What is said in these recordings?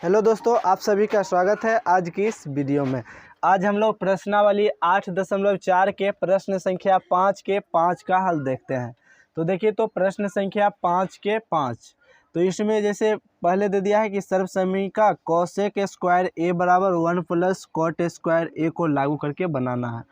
Hello दोस्तों, आप सभी का स्वागत है आज की इस वीडियो में। आज हम लोग प्रश्नावली 8.4 के प्रश्न संख्या 5 के 5 का हल देखते हैं। तो देखिए, तो प्रश्न संख्या 5 के 5, तो इसमें जैसे पहले दे दिया है कि सर्वसमीका कोसेक स्क्वायर ए बराबर 1 प्लस कॉट स्क्वायर ए को लागू करके बनाना है।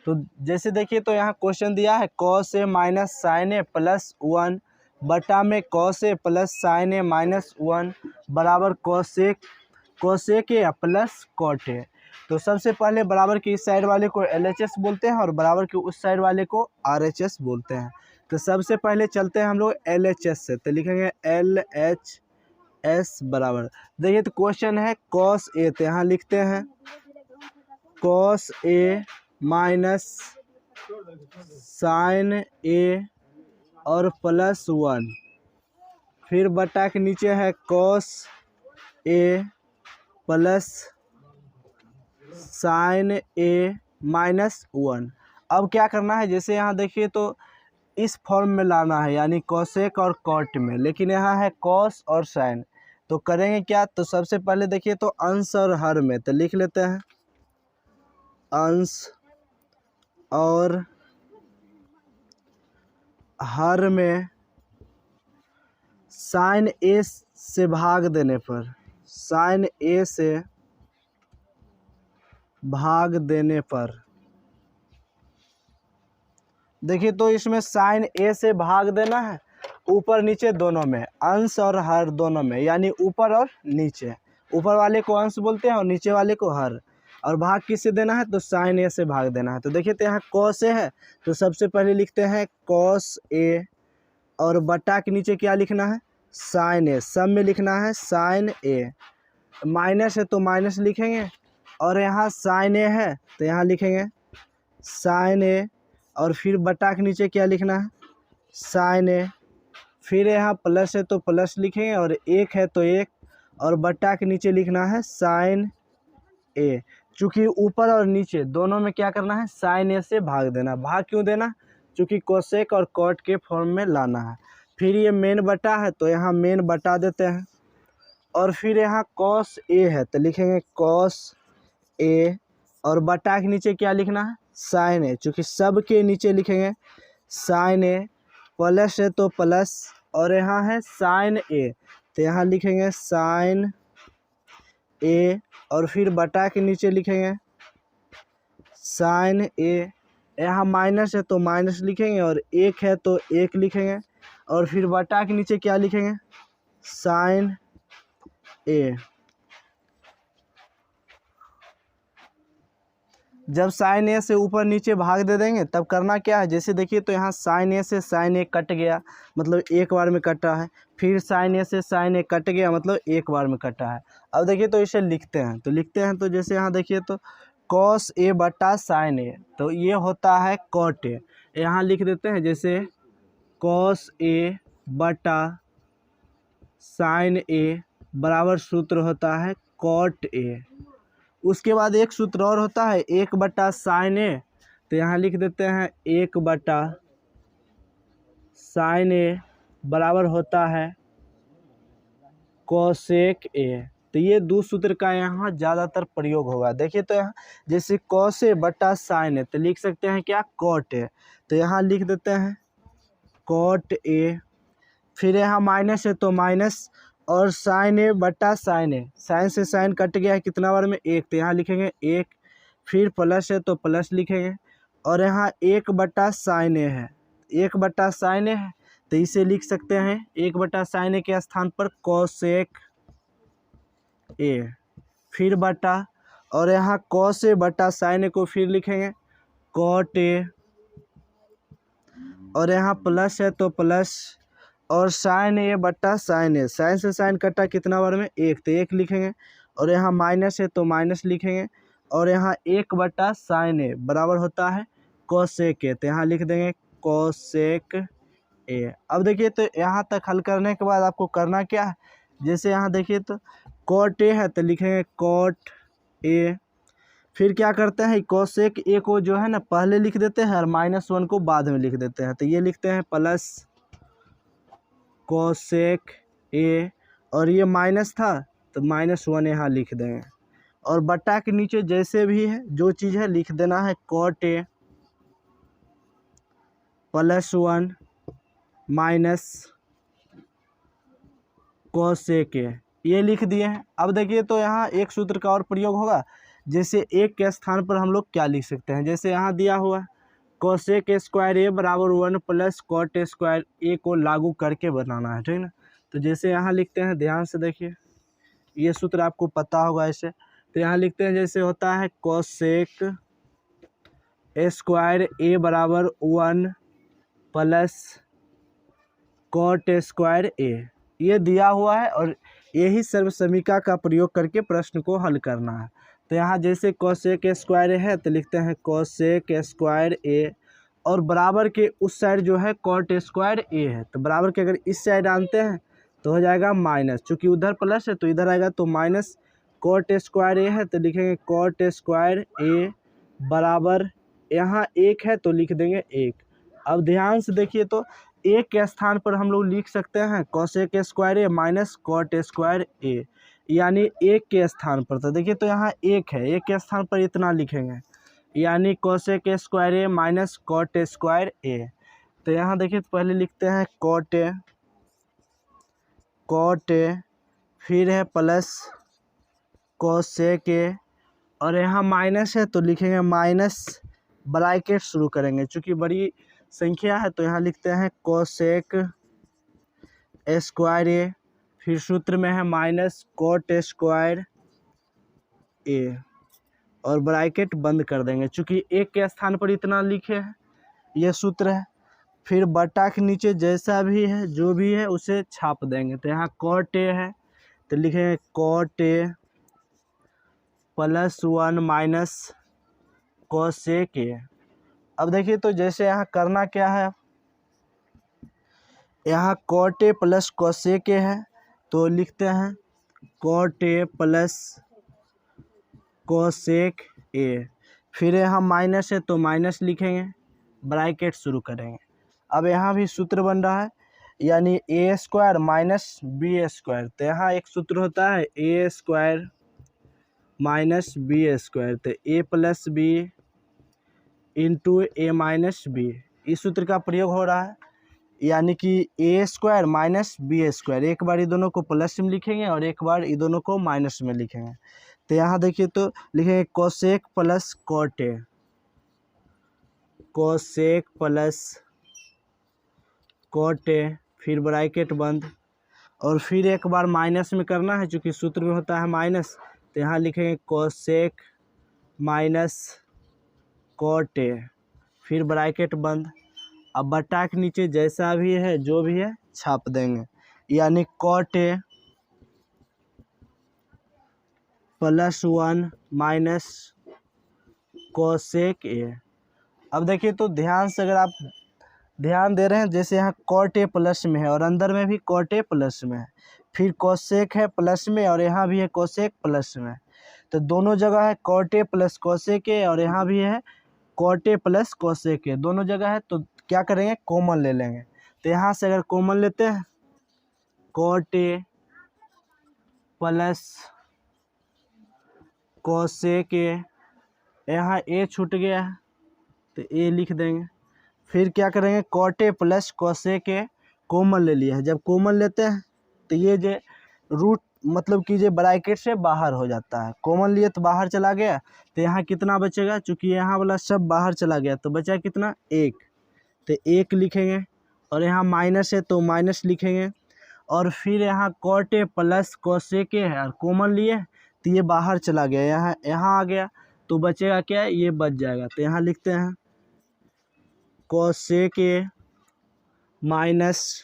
तो जैसे देखिए, तो यहाँ क्वेश्चन दिया है cos A minus sin A plus 1 बटा में cos A plus sin A minus 1 बराबर cosec A plus cot A. तो सबसे पहले बराबर की इस साइड वाले को LHS बोलते हैं और बराबर की उस साइड वाले को RHS बोलते हैं। तो सबसे पहले चलते हैं हम लोग LHS से, तो लिखेंगे LHS बराबर, देखिए तो क्वेश्चन है कॉस ए, तो यहाँ लिखते हैं कॉस ए माइनस साइन ए और प्लस 1, फिर बटा के नीचे है cos A plus sin A minus 1। अब क्या करना है, जैसे यहाँ देखिए तो इस फॉर्म में लाना है, यानी कोसेक और कॉट में, लेकिन यहाँ है कॉस और साइन। तो करेंगे क्या, तो सबसे पहले देखिए तो अंश और हर में, तो लिख लेते हैं अंश और हर में साइन ए से भाग देने पर, साइन ए से भाग देने पर, देखिए तो इसमें साइन ए से भाग देना है ऊपर नीचे दोनों में, अंश और हर दोनों में, यानी ऊपर और नीचे। ऊपर वाले को अंश बोलते हैं और नीचे वाले को हर। और भाग किससे देना है, तो साइन ए से भाग देना है। तो देखिए तो यहाँ कॉस ए है, तो सबसे पहले लिखते हैं कॉस ए और बटा के नीचे क्या लिखना है, साइन ए। सब में लिखना है साइन ए, माइनस है तो माइनस लिखेंगे, और यहाँ साइन ए है तो यहाँ लिखेंगे साइन ए, और फिर बटा के नीचे क्या लिखना है साइन ए, फिर यहाँ प्लस है तो प्लस लिखेंगे, और एक है तो एक, और बटा के नीचे लिखना है साइन ए। चूँकि ऊपर और नीचे दोनों में क्या करना है, साइन ए से भाग देना। भाग क्यों देना, चूँकि कोसेक और कॉट के फॉर्म में लाना है। फिर ये मेन बटा है तो यहाँ मेन बटा देते हैं, और फिर यहाँ कॉस ए है तो लिखेंगे कॉस ए, और बटा के नीचे क्या लिखना है साइन ए, चूँकि सब के नीचे लिखेंगे साइन ए, प्लस है तो प्लस, और यहाँ है साइन ए तो यहाँ लिखेंगे साइन ए, और फिर बटा के नीचे लिखेंगे साइन ए। यहाँ माइनस है तो माइनस लिखेंगे, और एक है तो एक लिखेंगे, और फिर बटा के नीचे क्या लिखेंगे साइन ए। जब साइन ए से ऊपर नीचे भाग दे देंगे तब करना क्या है, जैसे देखिए तो यहाँ साइन ए से साइन ए कट गया, मतलब एक बार में कटा है। फिर साइन ए से साइन ए कट गया, मतलब एक बार में कटा है। अब देखिए तो इसे लिखते हैं, तो लिखते हैं तो जैसे यहाँ देखिए तो कॉस ए बटा साइन ए, तो ये होता है कॉट ए। यहाँ लिख देते हैं जैसे कॉस ए बटा साइन ए बराबर सूत्र होता है कॉट ए। उसके बाद एक सूत्र और होता है 1 बटा साइन ए, तो यहाँ लिख देते हैं 1 बटा साइन ए बराबर होता है कोसेक ए। तो ये दो सूत्र का यहाँ ज़्यादातर प्रयोग होगा। देखिए तो यहाँ जैसे कॉस ए बटा साइन ए, तो लिख सकते हैं क्या कॉट ए, तो यहाँ लिख देते हैं कॉट ए। फिर यहाँ माइनस है तो माइनस, और साइन ए बटा साइन ए, साइन से साइन कट गया है कितना बार में, एक, तो यहाँ लिखेंगे एक। फिर प्लस है तो प्लस लिखेंगे, और यहाँ 1 बटा साइन ए है, 1 बटा साइन ए है, तो इसे लिख सकते हैं 1 बटा साइन ए के स्थान पर कोसेक ए। फिर बटा, और यहाँ कॉस ए बटा साइन ए को फिर लिखेंगे कॉट ए, और यहाँ प्लस है तो प्लस, और साइन ए बटा साइन ए, साइन से साइन कटा कितना बार में, एक, तो एक लिखेंगे, और यहाँ माइनस है तो माइनस लिखेंगे, और यहाँ 1 बटा साइन ए बराबर होता है कोसेक ए, तो यहाँ लिख देंगे कोसेक ए। अब देखिए तो यहाँ तक हल करने के बाद आपको करना क्या है, जैसे यहाँ देखिए तो कॉट ए है तो लिखेंगे कॉट ए। फिर क्या करते हैं, कोसेक ए को जो है ना पहले लिख देते हैं, और -1 को बाद में लिख देते हैं, तो ये लिखते हैं प्लस कोसेक ए, और ये माइनस था तो -1 यहाँ लिख देंगे। और बटा के नीचे जैसे भी है जो चीज़ है लिख देना है cot A +1 minus cos A, ये लिख दिए हैं। अब देखिए तो यहाँ एक सूत्र का और प्रयोग होगा। जैसे एक के स्थान पर हम लोग क्या लिख सकते हैं, जैसे यहाँ दिया हुआ है cosec स्क्वायर A बराबर 1 प्लस cot स्क्वायर A को लागू करके बनाना है, ठीक ना। तो जैसे यहाँ लिखते हैं, ध्यान से देखिए, ये सूत्र आपको पता होगा ऐसे। तो यहाँ लिखते हैं जैसे होता है cosec स्क्वायर A बराबर 1 प्लस cot स्क्वायर A, ये दिया हुआ है और यही सर्व समीकरण का प्रयोग करके प्रश्न को हल करना है। तो यहाँ जैसे cosec स्क्वायर है तो लिखते हैं cosec स्क्वायर A, और बराबर के उस साइड जो है cot स्क्वायर A है, तो बराबर के अगर इस साइड आनते हैं तो हो जाएगा माइनस, चूँकि उधर प्लस है तो इधर आएगा, तो माइनस cot स्क्वायर A है तो लिखेंगे cot स्क्वायर A बराबर, यहाँ 1 है तो लिख देंगे 1। अब ध्यान से देखिए तो एक के स्थान पर हम लोग लिख सकते हैं cosec square A minus cot square A, यानी एक के स्थान पर। तो देखिए तो यहाँ 1 है, एक के स्थान पर इतना लिखेंगे, यानी cosec square A minus cot square A। तो यहाँ देखिए तो पहले लिखते हैं cot A, फिर है प्लस cosec A, और यहाँ माइनस है तो लिखेंगे माइनस, ब्रैकेट शुरू करेंगे, चूँकि बड़ी संख्या है तो यहाँ लिखते हैं cosec स्क्वायर A, फिर सूत्र में है माइनस cot स्क्वायर A, और ब्रैकेट बंद कर देंगे, चूँकि एक के स्थान पर इतना लिखे हैं, यह सूत्र है। फिर बटा के नीचे जैसा भी है जो भी है उसे छाप देंगे। तो यहाँ cot A है तो लिखेंगे cot A +1 minus cosec A। अब देखिए तो जैसे यहाँ करना क्या है, यहाँ cot A plus cosec A है तो लिखते हैं cot A plus cosec A, फिर यहाँ माइनस है तो माइनस लिखेंगे, ब्रैकेट शुरू करेंगे। अब यहाँ भी सूत्र बन रहा है, यानी A square minus B square. तो यहाँ एक सूत्र होता है A square minus B square, तो A plus B into A minus B, इस सूत्र का प्रयोग हो रहा है, यानी कि A square minus B square. एक बार ये दोनों को प्लस में लिखेंगे और एक बार ये दोनों को माइनस में लिखेंगे। तो यहाँ देखिए तो लिखेंगे cosec plus cot A, cosec plus cot A, फिर ब्रैकेट बंद, और फिर एक बार माइनस में करना है, चूँकि सूत्र में होता है माइनस। तो यहाँ लिखेंगे cosec माइनस cot A, फिर ब्रैकेट बंद। अब बटा के नीचे जैसा भी है जो भी है छाप देंगे, यानी cot A +1 minus cosec A। अब देखिए तो ध्यान से, अगर आप ध्यान दे रहे हैं, जैसे यहाँ cot A प्लस में है और अंदर में भी cot A प्लस में है, फिर cosec है प्लस में और यहाँ भी है cosec प्लस में, तो दोनों जगह है cot A plus cosec A और यहाँ भी है cot A plus cosec A, दोनों जगह है। तो क्या करेंगे, कॉमन ले लेंगे। तो यहाँ से अगर कॉमन लेते हैं cot A plus cosec A, यहाँ A छूट गया है तो A लिख देंगे। फिर क्या करेंगे, cot A plus cosec A common ले लिया है, जब कॉमन लेते हैं तो ये जो रूट मतलब कि ये ब्रैकेट से बाहर हो जाता है, कॉमन लिए तो बाहर चला गया, तो यहाँ कितना बचेगा, चूँकि यहाँ वाला सब बाहर चला गया तो बचा कितना, 1, तो 1 लिखेंगे, और यहाँ माइनस है तो माइनस लिखेंगे, और फिर यहाँ cot A plus cosec A है और कॉमन लिए तो ये बाहर चला गया, यहाँ आ गया, तो बचेगा क्या, ये बच जाएगा। तो यहाँ लिखते हैं cosec A minus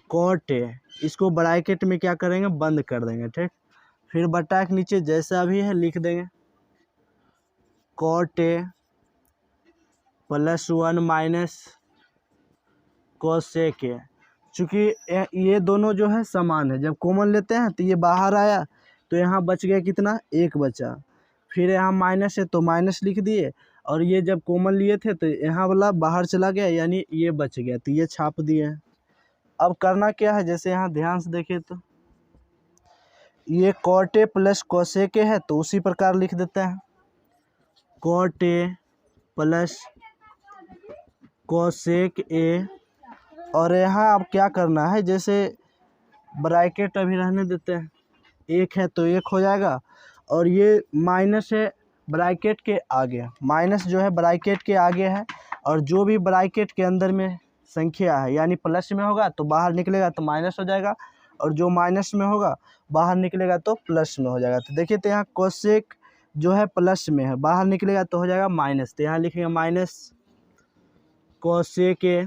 cot A, इसको ब्रैकेट में क्या करेंगे, बंद कर देंगे, ठीक। फिर बटा के नीचे जैसा भी है लिख देंगे cot A +1 minus cosec A, चूँकि ये दोनों जो है समान है, जब कॉमन लेते हैं तो ये बाहर आया तो यहाँ बच गया कितना, 1 बचा, फिर यहाँ माइनस है तो माइनस लिख दिए, और ये जब कॉमन लिए थे तो यहाँ वाला बाहर चला गया, यानी ये बच गया, तो ये छाप दिए। अब करना क्या है, जैसे यहाँ ध्यान से देखिए तो ये cot A plus cosec A है तो उसी प्रकार लिख देते हैं, cot A plus cosec A. और यहाँ अब क्या करना है, जैसे ब्रैकेट अभी रहने देते हैं, एक है तो एक हो जाएगा, और ये माइनस है ब्रैकेट के आगे, माइनस जो है ब्रैकेट के आगे है, और जो भी ब्रैकेट के अंदर में संख्या है यानी प्लस में होगा तो बाहर निकलेगा तो माइनस हो जाएगा, और जो माइनस में होगा बाहर निकलेगा तो प्लस में हो जाएगा। तो देखिए तो यहाँ कोसेक जो है प्लस में है, बाहर निकलेगा तो हो जाएगा माइनस, तो यहाँ लिखेंगे माइनस कोसेक ए।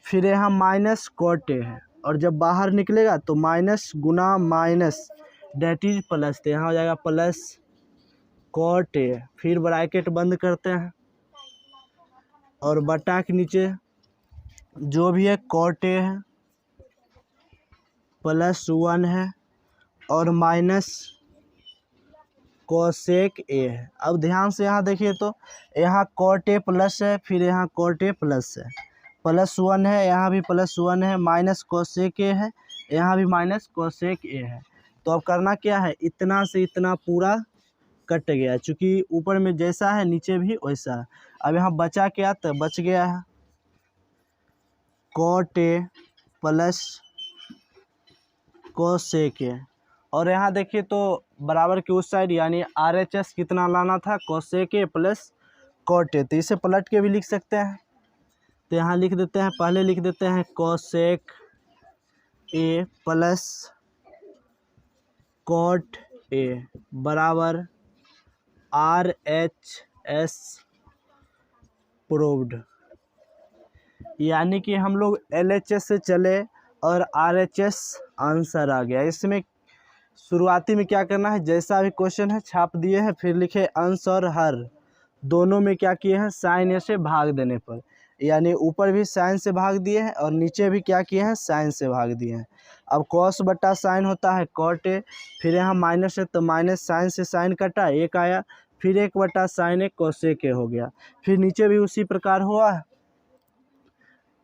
फिर यहाँ माइनस कॉट ए है, और जब बाहर निकलेगा तो माइनस गुना माइनस डेट इज प्लस, तो यहाँ हो जाएगा प्लस कॉट ए। फिर ब्रैकेट बंद करते हैं और बटा के नीचे जो भी है कॉट ए है प्लस 1 है और माइनस कोसेक ए है। अब ध्यान से यहाँ देखिए तो यहाँ कॉट ए प्लस है, फिर यहाँ कॉट ए प्लस है, प्लस 1 है, यहाँ भी प्लस 1 है, माइनस कोसेक ए है, यहाँ भी माइनस कोसेक ए है। तो अब करना क्या है, इतना से इतना पूरा कट गया, चूँकि ऊपर में जैसा है नीचे भी वैसा है। अब यहाँ बचा क्या, तो बच गया है cot A plus cosec A. और यहाँ देखिए तो बराबर के उस साइड यानी RHS कितना लाना था, cosec A plus cot A, तो इसे पलट के भी लिख सकते हैं। तो यहाँ लिख देते हैं, पहले लिख देते हैं cosec A plus cot A बराबर RHS प्रूव्ड। यानी कि हम लोग LHS से चले और RHS आंसर आ गया। इसमें शुरुआती में क्या करना है, जैसा भी क्वेश्चन है छाप दिए हैं, फिर लिखे अंश और हर दोनों में क्या किए हैं, साइन ए से भाग देने पर, यानी ऊपर भी साइन से भाग दिए हैं और नीचे भी क्या किए हैं, साइन से भाग दिए हैं। अब कॉस बटा साइन होता है कॉट ए, फिर यहाँ माइनस है तो माइनस साइन से साइन कटा एक आया, फिर 1 बटा साइन ए कोसेक ए हो गया। फिर नीचे भी उसी प्रकार हुआ है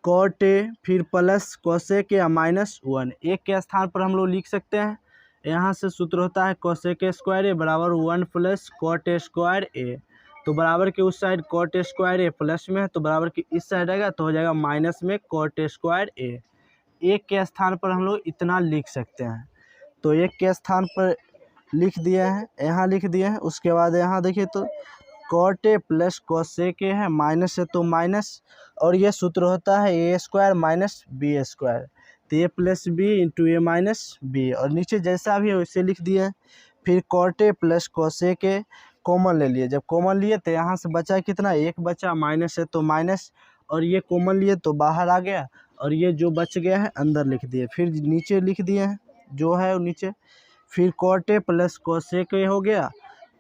कॉट ए, फिर प्लस कोसेक ए माइनस 1, एक के स्थान पर हम लोग लिख सकते हैं। यहाँ से सूत्र होता है कोसेक ए स्क्वायर ए बराबर 1 plus cot A square A. तो बराबर के उस side cot A square A plus में है तो बराबर के इस साइड आएगा तो हो जाएगा माइनस में कॉट ए स्क्वायर ए। एक के स्थान पर हम लोग इतना लिख सकते हैं, तो एक के स्थान पर लिख दिए हैं, यहाँ लिख दिए हैं। उसके बाद यहाँ देखिए तो cot A plus cosec A है, माइनस है तो माइनस, और ये सूत्र होता है A square minus B square, तो A plus B into A minus B, और नीचे जैसा भी है वैसे लिख दिए। फिर cot A plus cosec A common ले लिए, जब कॉमन लिए तो यहाँ से बचा कितना, एक बचा, माइनस है तो माइनस, और ये कॉमन लिए तो बाहर आ गया, और ये जो बच गया है अंदर लिख दिए। फिर नीचे लिख दिए हैं जो है वो नीचे, फिर cot A plus cosec A हो गया,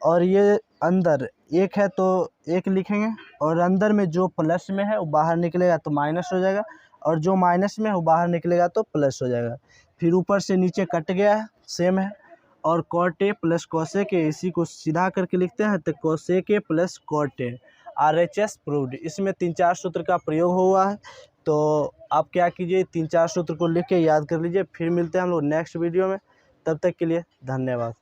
और ये अंदर एक है तो एक लिखेंगे, और अंदर में जो प्लस में है वो बाहर निकलेगा तो माइनस हो जाएगा, और जो माइनस में है वो बाहर निकलेगा तो प्लस हो जाएगा। फिर ऊपर से नीचे कट गया है, सेम है, और cot A plus cosec A, इसी को सीधा करके लिखते हैं तो cosec A plus cot A, RHS proved. इसमें 3-4 सूत्र का प्रयोग हुआ है, तो आप क्या कीजिए 3-4 सूत्र को लिख के याद कर लीजिए। फिर मिलते हैं हम लोग नेक्स्ट वीडियो में, तब तक के लिए धन्यवाद।